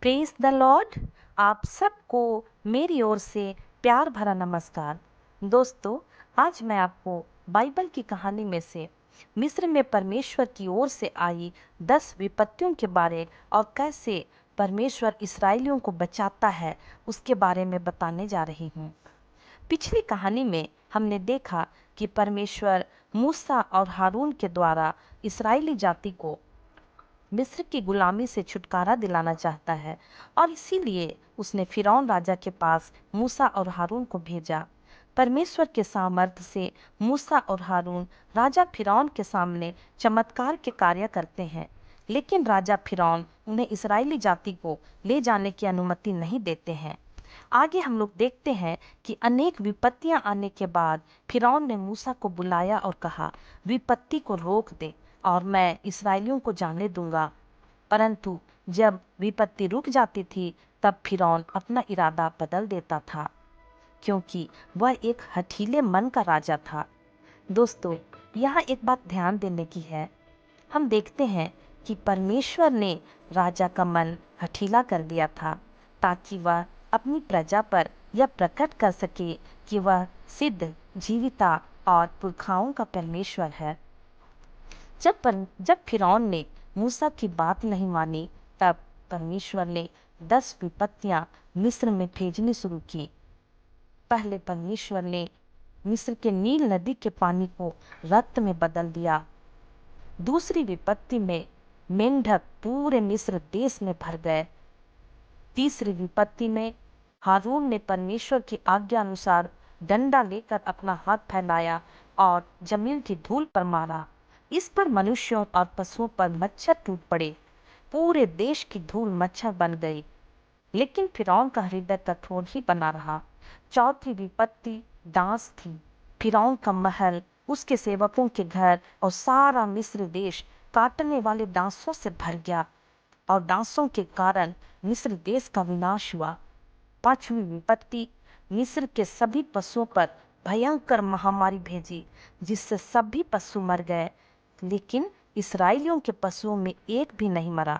Praise the Lord. आप सबको मेरी ओर से प्यार भरा नमस्कार। दोस्तों, आज मैं आपको बाइबल की कहानी में से मिस्र में परमेश्वर की ओर से आई 10 विपत्तियों के बारे और कैसे परमेश्वर इस्राएलियों को बचाता है उसके बारे में बताने जा रही हूँ। पिछली कहानी में हमने देखा कि परमेश्वर मूसा और हारून के द्वारा इस्राएली जाति को मिस्र की गुलामी से छुटकारा दिलाना चाहता है और इसीलिए उसने फिरौन राजा के पास मूसा और हारून को भेजा। परमेश्वर के सामर्थ्य से मूसा और हारून राजा फिरौन के सामने चमत्कार के कार्य करते हैं, लेकिन राजा फिरौन उन्हें इस्राएली जाति को ले जाने की अनुमति नहीं देते हैं। आगे हम लोग देखते हैं कि अनेक विपत्तियां आने के बाद फिरौन ने मूसा को बुलाया और कहा, विपत्ति को रोक दे और मैं इस्राएलियों को जाने दूंगा। परंतु जब विपत्ति रुक जाती थी तब फिरौन अपना इरादा बदल देता था, क्योंकि वह एक हठीले मन का राजा था। दोस्तों, यहाँ एक बात ध्यान देने की है। हम देखते हैं कि परमेश्वर ने राजा का मन हठीला कर दिया था ताकि वह अपनी प्रजा पर यह प्रकट कर सके कि वह सिद्ध, जीविता और पुरखाओं का परमेश्वर है। जब फिरौन ने मूसा की बात नहीं मानी, तब परमेश्वर ने 10 विपत्तियां मिस्र में भेजनी शुरू की। पहले परमेश्वर ने मिस्र के नील नदी के पानी को रक्त में बदल दिया। दूसरी विपत्ति में मेंढक पूरे मिस्र देश में भर गए। तीसरी विपत्ति में हारून ने परमेश्वर की आज्ञा अनुसार डंडा लेकर अपना हाथ फैलाया और जमीन की धूल पर मारा। इस पर मनुष्यों और पशुओं पर मच्छर टूट पड़े। पूरे देश की धूल मच्छर बन गई, लेकिन फिरौन का हृदय कठोर ही बना रहा। चौथी विपत्ति डांस थी। फिरौन का महल, उसके सेवकों के घर और सारा मिस्र देश काटने वाले डांसों से भर गया और डांसों के कारण मिस्र देश का विनाश हुआ। पांचवी विपत्ति मिस्र के सभी पशुओं पर भयंकर महामारी भेजी, जिससे सभी पशु मर गए, लेकिन इस्राएलियों के पशुओं में एक भी नहीं मरा।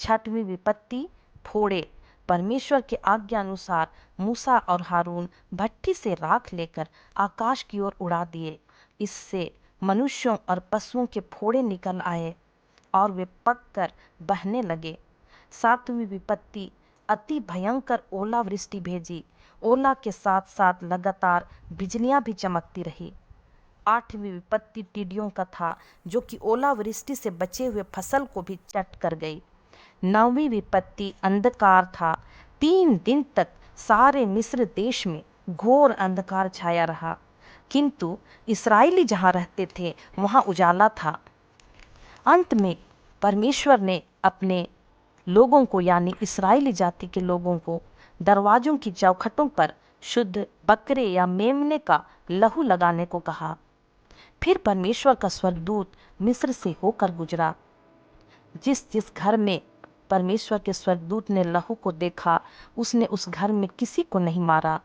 छठवीं विपत्ति फोड़े। परमेश्वर के आज्ञा अनुसार मूसा और हारून भट्ठी से राख लेकर आकाश की ओर उड़ा दिए। इससे मनुष्यों और पशुओं के फोड़े निकल आए और वे पककर बहने लगे। सातवीं विपत्ति अति भयंकर ओलावृष्टि भेजी। ओला के साथ साथ लगातार बिजलियां भी चमकती रही। आठवीं विपत्ति टिड्डियों का था, जो कि ओलावृष्टि से बचे हुए फसल को भी चट कर गई। नौवीं विपत्ति अंधकार था। 3 दिन तक सारे मिस्र देश में घोर अंधकार छाया रहा, किंतु इस्राएली जहां रहते थे वहां उजाला था। अंत में परमेश्वर ने अपने लोगों को, यानी इस्राएली जाति के लोगों को, दरवाजों की चौखटों पर शुद्ध बकरे या मेमने का लहू लगाने को कहा। फिर परमेश्वर का स्वर्गदूत मिस्र से होकर गुजरा। जिस जिस घर में परमेश्वर के स्वर्गदूत ने लहू को देखा, उसने उस घर में किसी को नहीं मारा,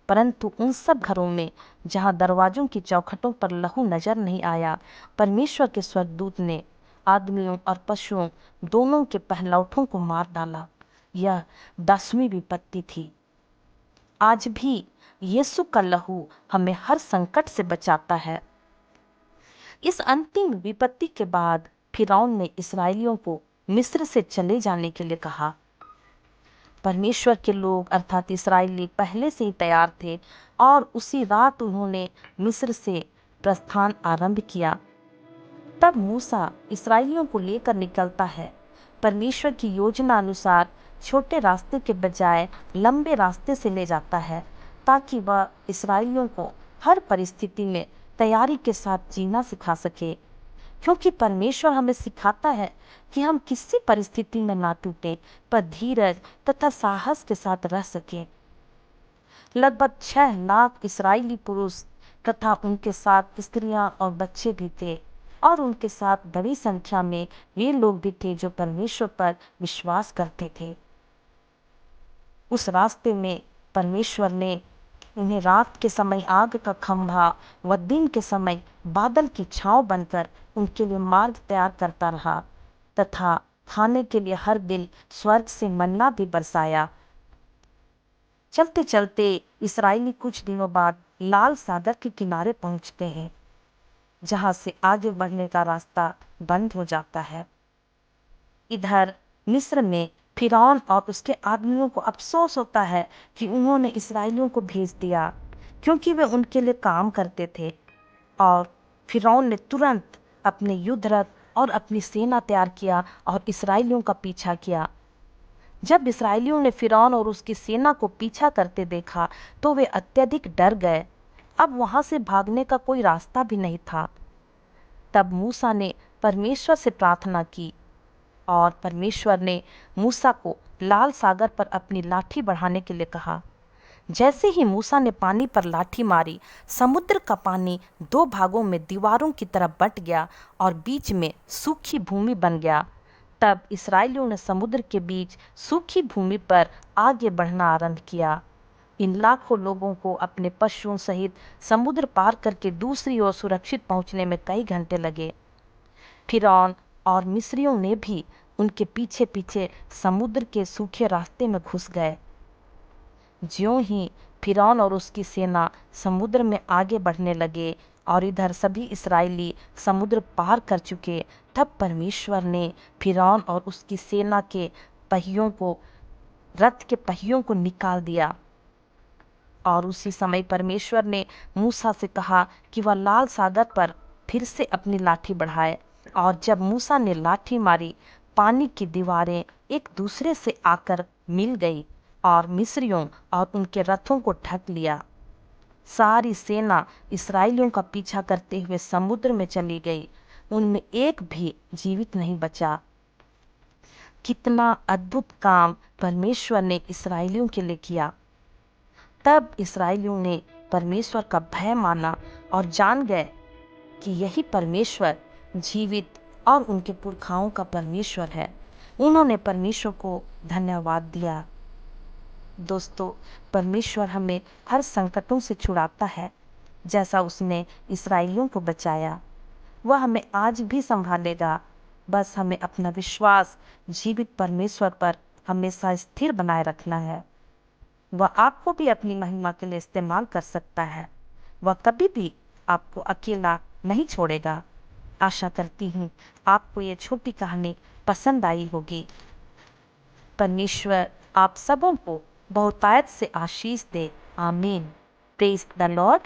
परंतु उन सब घरों में जहां दरवाजों की चौखटों पर लहू नजर नहीं आया, परमेश्वर के स्वर्गदूत ने आदमियों और पशुओं दोनों के पहलौठों को मार डाला। यह 10वीं विपत्ति थी। आज भी यीशु का लहू हमें हर संकट से बचाता है। इस अंतिम विपत्ति के बाद फिरौन ने इस्राएलियों को मिस्र से चले जाने के लिए कहा। परमेश्वर के लोग अर्थात इस्राएली पहले से ही तैयार थे और उसी रात उन्होंने मिस्र से प्रस्थान आरंभ किया। तब मूसा इस्राएलियों को लेकर निकलता है। परमेश्वर की योजना अनुसार छोटे रास्ते के बजाय लंबे रास्ते से ले जाता है, ताकि वह इस्राएलियों को हर परिस्थिति में तैयारी के साथ जीना सिखा सके, क्योंकि परमेश्वर हमें सिखाता है कि हम किसी परिस्थिति में ना टूटे, पर धीरज तथा साहस के साथ रह सके। लगभग 6 लाख इस्राएली पुरुष तथा उनके साथ स्त्रियां और बच्चे भी थे, और उनके साथ बड़ी संख्या में वे लोग भी थे जो परमेश्वर पर विश्वास करते थे। उस रास्ते में परमेश्वर ने उन्हें रात के समय आग का खंभा व दिन के समय बादल की छांव बनकर उनके लिए मार्ग तैयार करता रहा, तथा खाने के लिए हर दिन स्वर्ग से मन्ना भी बरसाया। चलते चलते इसराइली कुछ दिनों बाद लाल सागर के किनारे पहुंचते हैं, जहां से आगे बढ़ने का रास्ता बंद हो जाता है। इधर मिस्र में फिरौन और उसके आदमियों को अफसोस होता है कि उन्होंने इसराइलियों को भेज दिया, क्योंकि वे उनके लिए काम करते थे। और फिरौन ने तुरंत अपने युद्ध रथ और अपनी सेना तैयार किया और इसराइलियों का पीछा किया। जब इसराइलियों ने फिरौन और उसकी सेना को पीछा करते देखा तो वे अत्यधिक डर गए। अब वहां से भागने का कोई रास्ता भी नहीं था। तब मूसा ने परमेश्वर से प्रार्थना की और परमेश्वर ने मूसा को लाल सागर पर अपनी लाठी बढ़ाने के लिए कहा। जैसे ही मूसा ने पानी पर लाठी मारी, समुद्र का पानी दो भागों में दीवारों की तरह बंट गया और बीच में सूखी भूमि बन गया। तब इसराइलियों ने समुद्र के बीच सूखी भूमि पर आगे बढ़ना आरंभ किया। इन लाखों लोगों को अपने पशुओं सहित समुद्र पार करके दूसरी ओर सुरक्षित पहुंचने में कई घंटे लगे। फिरौन और मिस्रियों ने भी उनके पीछे पीछे समुद्र के सूखे रास्ते में घुस गए। ज्यों ही फिरौन और उसकी सेना समुद्र में आगे बढ़ने लगे और इधर सभी इसराइली समुद्र पार कर चुके, तब परमेश्वर ने फिरौन और उसकी सेना के पहियों को, रथ के पहियों को निकाल दिया। और उसी समय परमेश्वर ने मूसा से कहा कि वह लाल सागर पर फिर से अपनी लाठी बढ़ाए। और जब मूसा ने लाठी मारी, पानी की दीवारें एक दूसरे से आकर मिल गई और मिस्रियों और उनके रथों को ढक लिया। सारी सेना इसराइलियों का पीछा करते हुए समुद्र में चली गई। उनमें एक भी जीवित नहीं बचा। कितना अद्भुत काम परमेश्वर ने इसराइलियों के लिए किया। तब इसराइलियों ने परमेश्वर का भय माना और जान गए कि यही परमेश्वर जीवित और उनके पुरखाओं का परमेश्वर है। उन्होंने परमेश्वर को धन्यवाद दिया। दोस्तों, परमेश्वर हमें हर संकटों से छुड़ाता है, जैसा उसने इसराइलियों को बचाया। वह हमें आज भी संभालेगा। बस हमें अपना विश्वास जीवित परमेश्वर पर हमेशा स्थिर बनाए रखना है। वह आपको भी अपनी महिमा के लिए इस्तेमाल कर सकता है। वह कभी भी आपको अकेला नहीं छोड़ेगा। आशा करती हूँ आपको ये छोटी कहानी पसंद आई होगी। परमेश्वर आप सबों को बहुतायत से आशीष दे। आमीन। Praise the Lord.